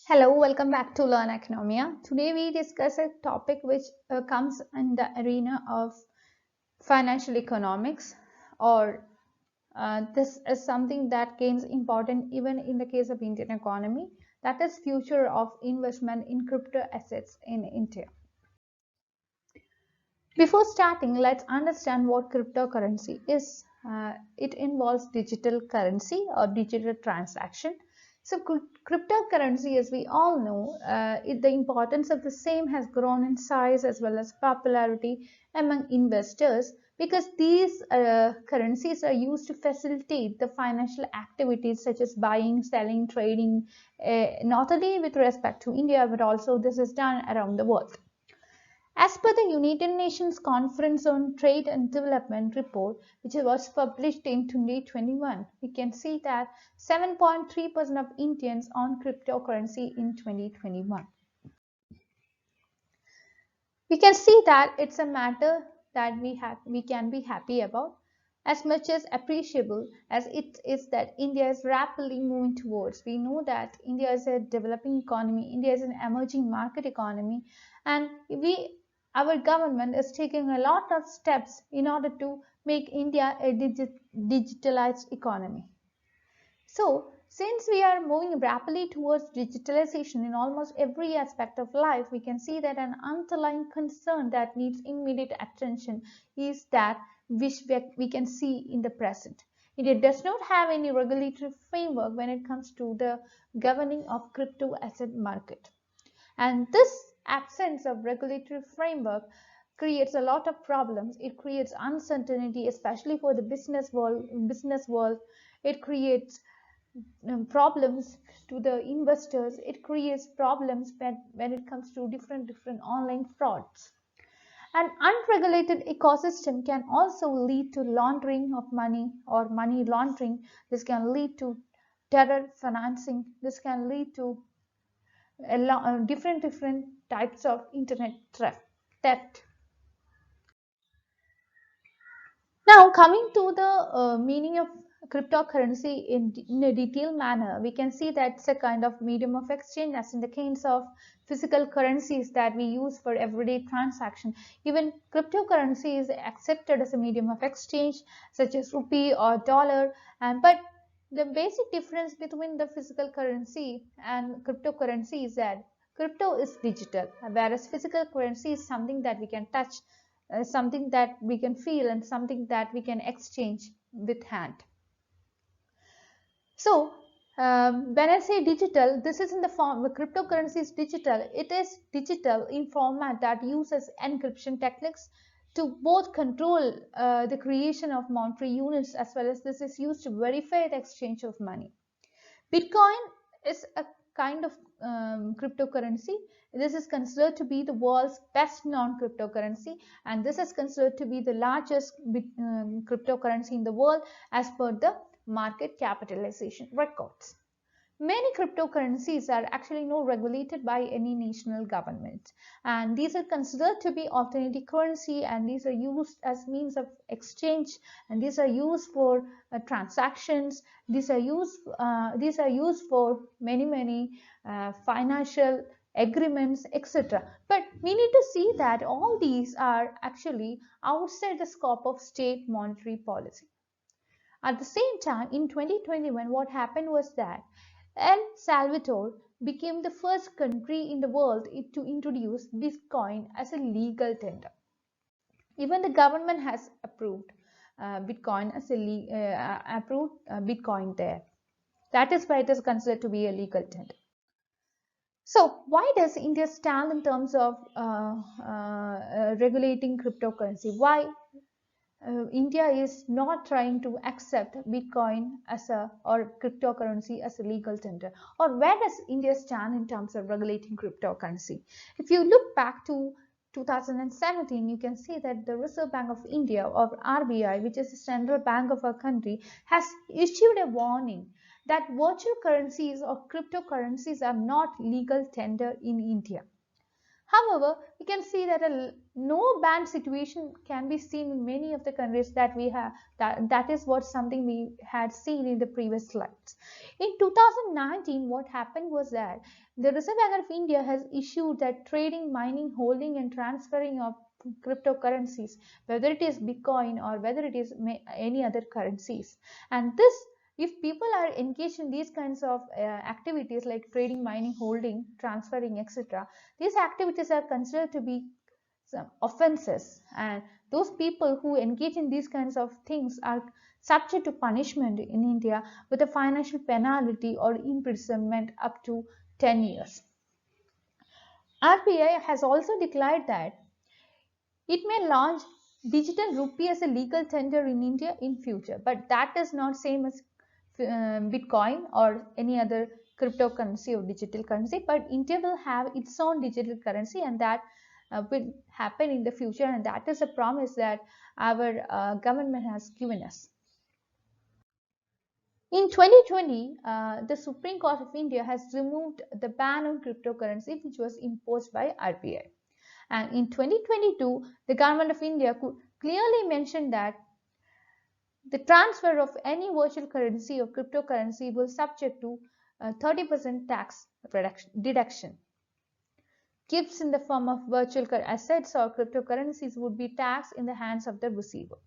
Hello, welcome back to Learn Oikonomia. Today we discuss a topic which comes in the arena of financial economics, or this is something that gains importance even in the case of Indian economy. That is future of investment in crypto assets in India. Before starting, let's understand what cryptocurrency is. It involves digital currency or digital transaction. So, cryptocurrency, as we all know, the importance of the same has grown in size as well as popularity among investors because these currencies are used to facilitate the financial activities such as buying, selling, trading, not only with respect to India but also this is done around the world. As per the United Nations Conference on Trade and Development report, which was published in 2021, we can see that 7.3% of Indians own cryptocurrency in 2021. We can see that it's a matter that we can be happy about, as much as appreciable as it is that India is rapidly moving towards. We know that India is a developing economy, India is an emerging market economy, and our government is taking a lot of steps in order to make India a digitalized economy. So, since we are moving rapidly towards digitalization in almost every aspect of life, we can see that an underlying concern that needs immediate attention is that which we can see in the present. India does not have any regulatory framework when it comes to the governing of crypto asset market. And this absence of regulatory framework creates a lot of problems. It creates uncertainty, especially for the business world. It creates problems to the investors. It creates problems when it comes to different online frauds. An unregulated ecosystem can also lead to laundering of money or money laundering. This can lead to terror financing. This can lead to different types of internet theft. Now, coming to the meaning of cryptocurrency in a detailed manner, we can see that it's a kind of medium of exchange, as in the case of physical currencies that we use for everyday transaction. Even cryptocurrency is accepted as a medium of exchange, such as rupee or dollar. But the basic difference between the physical currency and cryptocurrency is that crypto is digital, whereas physical currency is something that we can touch, something that we can feel, and something that we can exchange with hand. So when I say digital, this is in the form, the cryptocurrency is digital. It is digital in format that uses encryption techniques to both control the creation of monetary units, as well as this is used to verify the exchange of money. Bitcoin is a kind of cryptocurrency. This is considered to be the world's best known cryptocurrency, and this is considered to be the largest cryptocurrency in the world as per the market capitalization records. Many cryptocurrencies are actually not regulated by any national government, and these are considered to be alternative currency, and these are used as means of exchange, and these are used for transactions. These are used for many financial agreements, etc. But we need to see that all these are actually outside the scope of state monetary policy. At the same time, in 2021, what happened was that El Salvador became the first country in the world to introduce Bitcoin as a legal tender. Even the government has approved Bitcoin as Bitcoin there. That is why it is considered to be a legal tender. So, why does India stand in terms of regulating cryptocurrency? Why India is not trying to accept Bitcoin as or cryptocurrency as a legal tender? Or where does India stand in terms of regulating cryptocurrency? If you look back to 2017, you can see that the Reserve Bank of India, or RBI, which is the central bank of our country, has issued a warning that virtual currencies or cryptocurrencies are not legal tender in India. However, we can see that a no ban situation can be seen in many of the countries that we have. That is what something we had seen in the previous slides. In 2019, what happened was that the Reserve Bank of India has issued that trading, mining, holding, and transferring of cryptocurrencies, whether it is Bitcoin or whether it is any other currencies, and this, if people are engaged in these kinds of activities like trading, mining, holding, transferring, etc., these activities are considered to be some offenses, and those people who engage in these kinds of things are subject to punishment in India with a financial penalty or imprisonment up to 10 years. RBI has also declared that it may launch digital rupee as a legal tender in India in future, but that is not same as Bitcoin or any other cryptocurrency or digital currency. But India will have its own digital currency, and that will happen in the future. And that is a promise that our government has given us. In 2020, the Supreme Court of India has removed the ban on cryptocurrency, which was imposed by RBI. And in 2022, the government of India could clearly mention that the transfer of any virtual currency or cryptocurrency will subject to 30% tax deduction. Gifts in the form of virtual assets or cryptocurrencies would be taxed in the hands of the receiver.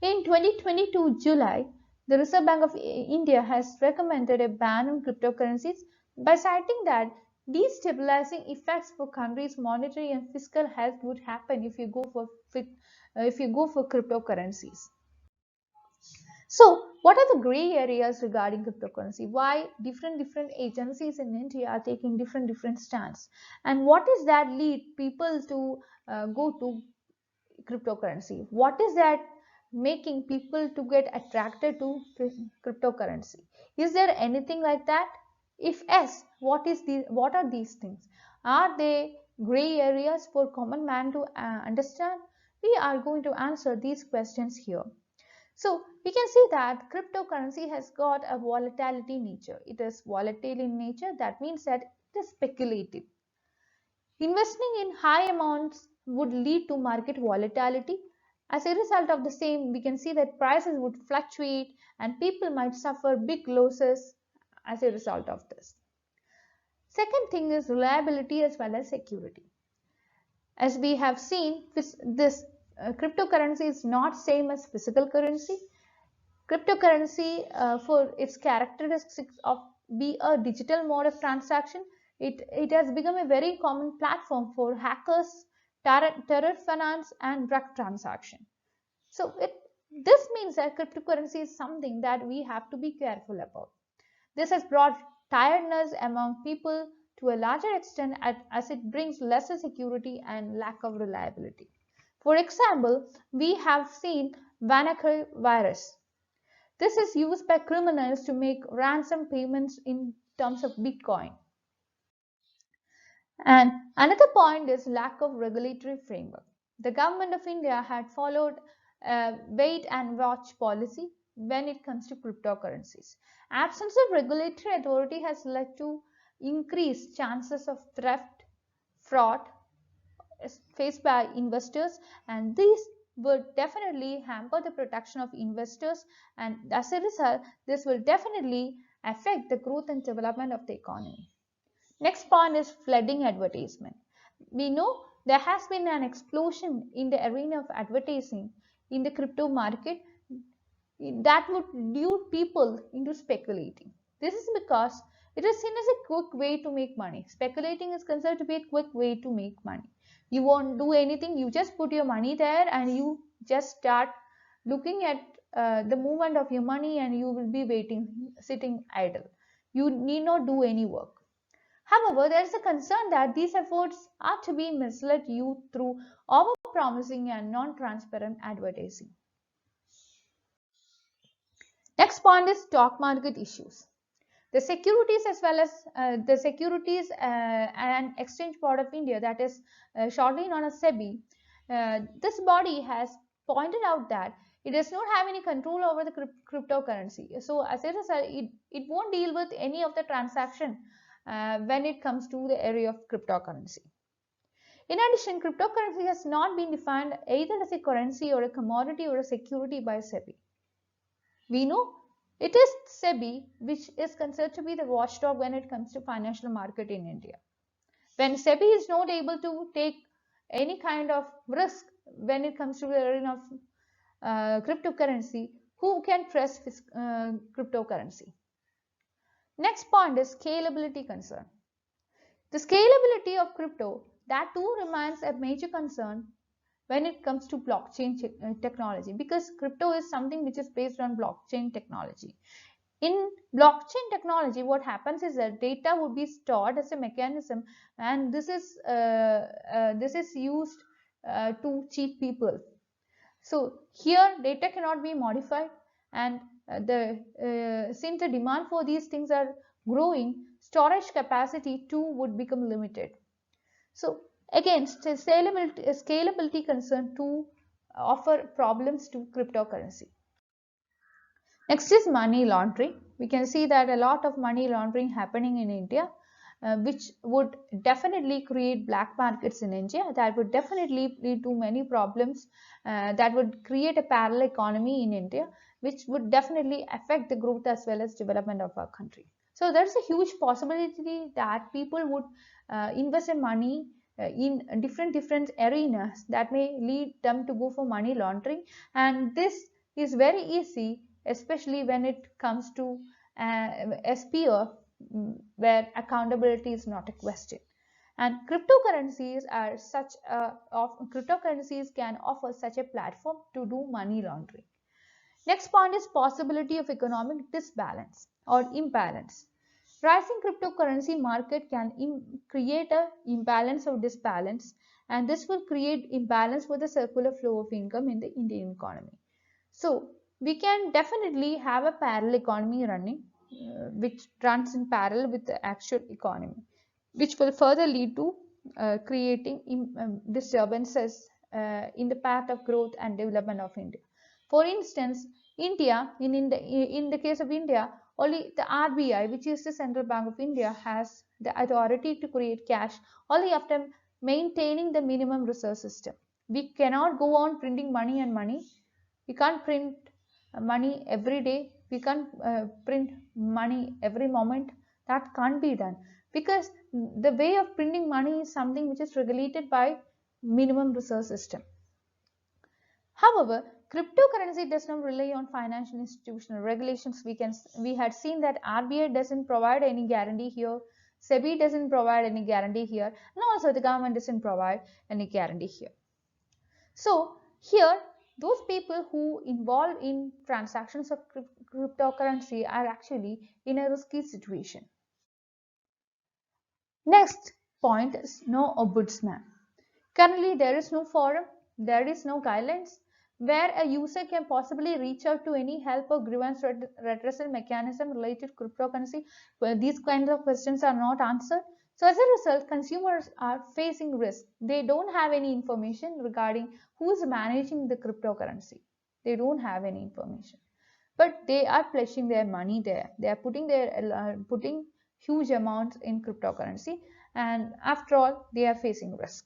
In 2022 July, the Reserve Bank of India has recommended a ban on cryptocurrencies by citing that destabilizing effects for countries' monetary and fiscal health would happen if you go for cryptocurrencies. So, what are the gray areas regarding cryptocurrency? Why different agencies in India are taking different stance, and what is that lead people to go to cryptocurrency? What is that making people to get attracted to cryptocurrency? Is there anything like that? If yes, what are these things? Are they gray areas for common man to understand? We are going to answer these questions here. So we can see that cryptocurrency has got a volatility nature. It is volatile in nature. That means that it is speculative. Investing in high amounts would lead to market volatility. As a result of the same, we can see that prices would fluctuate and people might suffer big losses as a result of this. Second thing is reliability as well as security. As we have seen, this cryptocurrency is not same as physical currency. Cryptocurrency, for its characteristics of be a digital mode of transaction, it has become a very common platform for hackers, terror finance, and drug transaction. So this means that cryptocurrency is something that we have to be careful about. This has brought tiredness among people to a larger extent as it brings lesser security and lack of reliability. For example, we have seen WannaCry virus. This is used by criminals to make ransom payments in terms of Bitcoin. And another point is lack of regulatory framework. The government of India had followed a wait and watch policy when it comes to cryptocurrencies. Absence of regulatory authority has led to increased chances of theft, fraud faced by investors, and these would definitely hamper the protection of investors, and as a result this will definitely affect the growth and development of the economy. Next point is flooding advertisement. We know there has been an explosion in the arena of advertising in the crypto market that would lure people into speculating. This is because it is seen as a quick way to make money. Speculating is considered to be a quick way to make money. You won't do anything, you just put your money there and you just start looking at the movement of your money, and you will be waiting, sitting idle. You need not do any work. However, there is a concern that these efforts are to be misled youth through over-promising and non-transparent advertising. Next point is stock market issues. The securities as well as the Securities and Exchange Board of India, that is shortly known as SEBI, this body has pointed out that it does not have any control over the cryptocurrency. So as a result, it won't deal with any of the transaction when it comes to the area of cryptocurrency. In addition, cryptocurrency has not been defined either as a currency or a commodity or a security by SEBI. We know it is SEBI which is considered to be the watchdog when it comes to financial market in India. When SEBI is not able to take any kind of risk when it comes to the arena of cryptocurrency, who can trust cryptocurrency? Next point is scalability concern. The scalability of crypto, that too remains a major concern when it comes to blockchain technology, because crypto is something which is based on blockchain technology. In blockchain technology, what happens is that data would be stored as a mechanism, and this is used to cheat people. So here data cannot be modified, and since the demand for these things are growing, storage capacity too would become limited. So again, scalability concern to offer problems to cryptocurrency. Next is money laundering. We can see that a lot of money laundering happening in India, which would definitely create black markets in India. That would definitely lead to many problems. That would create a parallel economy in India, which would definitely affect the growth as well as development of our country. So there's a huge possibility that people would invest in money in different arenas that may lead them to go for money laundering, and this is very easy, especially when it comes to a sphere where accountability is not a question. And cryptocurrencies can offer such a platform to do money laundering. Next point is possibility of economic disbalance or imbalance. Rising cryptocurrency market can create a imbalance or disbalance, and this will create imbalance for the circular flow of income in the Indian economy. So we can definitely have a parallel economy running, which runs in parallel with the actual economy, which will further lead to creating disturbances in the path of growth and development of India. For instance, in the case of India, only the RBI, which is the Central Bank of India, has the authority to create cash only after maintaining the minimum reserve system. We cannot go on printing money and money. We can't print money every day. We can't print money every moment. That can't be done, because the way of printing money is something which is regulated by minimum reserve system. However, cryptocurrency does not rely on financial institutional regulations. We had seen that RBI doesn't provide any guarantee here, SEBI doesn't provide any guarantee here, and also the government doesn't provide any guarantee here. So here, those people who involve in transactions of cryptocurrency are actually in a risky situation. Next point is no ombudsman. Currently, there is no forum, there is no guidelines where a user can possibly reach out to any help or grievance redressal mechanism related to cryptocurrency, where these kinds of questions are not answered. So as a result, consumers are facing risk. They don't have any information regarding who is managing the cryptocurrency. They don't have any information, but they are pledging their money there. They are putting huge amounts in cryptocurrency, and after all, they are facing risk.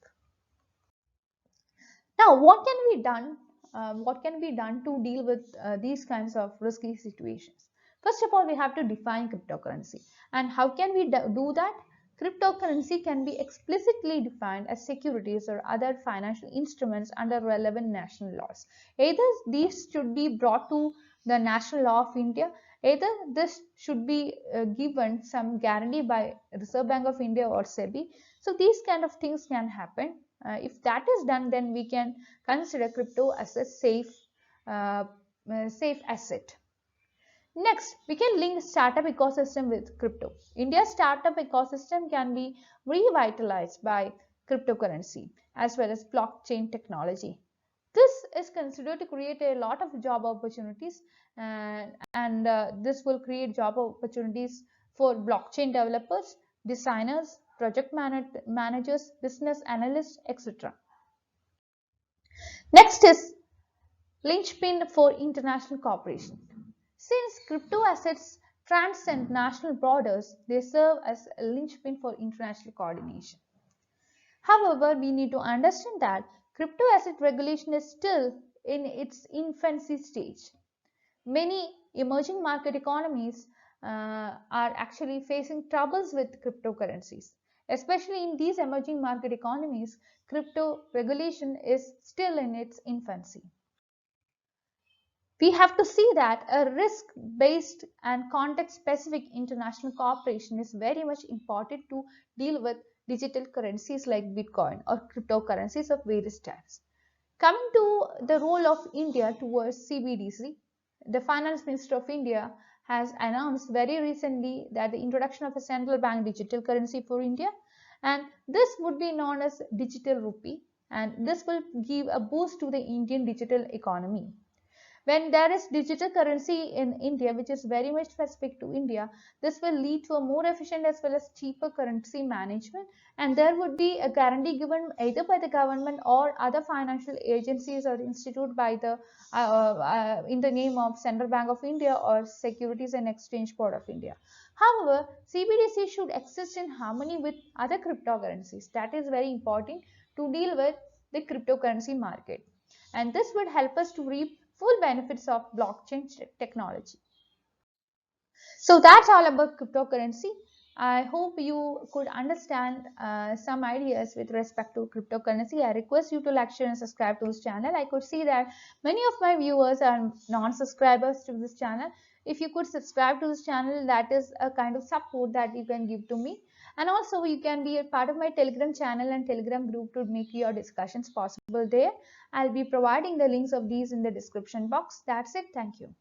Now, what can be done? What can be done to deal with these kinds of risky situations? First of all, we have to define cryptocurrency. And how can we do that? Cryptocurrency can be explicitly defined as securities or other financial instruments under relevant national laws. Either these should be brought to the national law of India, either this should be given some guarantee by Reserve Bank of India or SEBI. So these kind of things can happen. If that is done, then we can consider crypto as a uh, safe asset. Next, we can link startup ecosystem with crypto. India's startup ecosystem can be revitalized by cryptocurrency as well as blockchain technology. This is considered to create a lot of job opportunities, and this will create job opportunities for blockchain developers, designers, project managers, business analysts, etc. Next is linchpin for international cooperation. Since crypto assets transcend national borders, they serve as a linchpin for international coordination. However, we need to understand that crypto asset regulation is still in its infancy stage. Many emerging market economies are actually facing troubles with cryptocurrencies. Especially in these emerging market economies, crypto regulation is still in its infancy. We have to see that a risk-based and context-specific international cooperation is very much important to deal with digital currencies like Bitcoin or cryptocurrencies of various types. Coming to the role of India towards CBDC, the Finance Minister of India has announced very recently that the introduction of a central bank digital currency for India, and this would be known as digital rupee, and this will give a boost to the Indian digital economy. When there is digital currency in India, which is very much specific to India, this will lead to a more efficient as well as cheaper currency management. And there would be a guarantee given either by the government or other financial agencies or institute by the in the name of Central Bank of India or Securities and Exchange Board of India. However, CBDC should exist in harmony with other cryptocurrencies. That is very important to deal with the cryptocurrency market. And this would help us to reap full benefits of blockchain technology. So that's all about cryptocurrency. I hope you could understand some ideas with respect to cryptocurrency. I request you to like, share, and subscribe to this channel. I could see that many of my viewers are non-subscribers to this channel. If you could subscribe to this channel, that is a kind of support that you can give to me. And also, you can be a part of my Telegram channel and Telegram group to make your discussions possible there. I'll be providing the links of these in the description box. That's it. Thank you.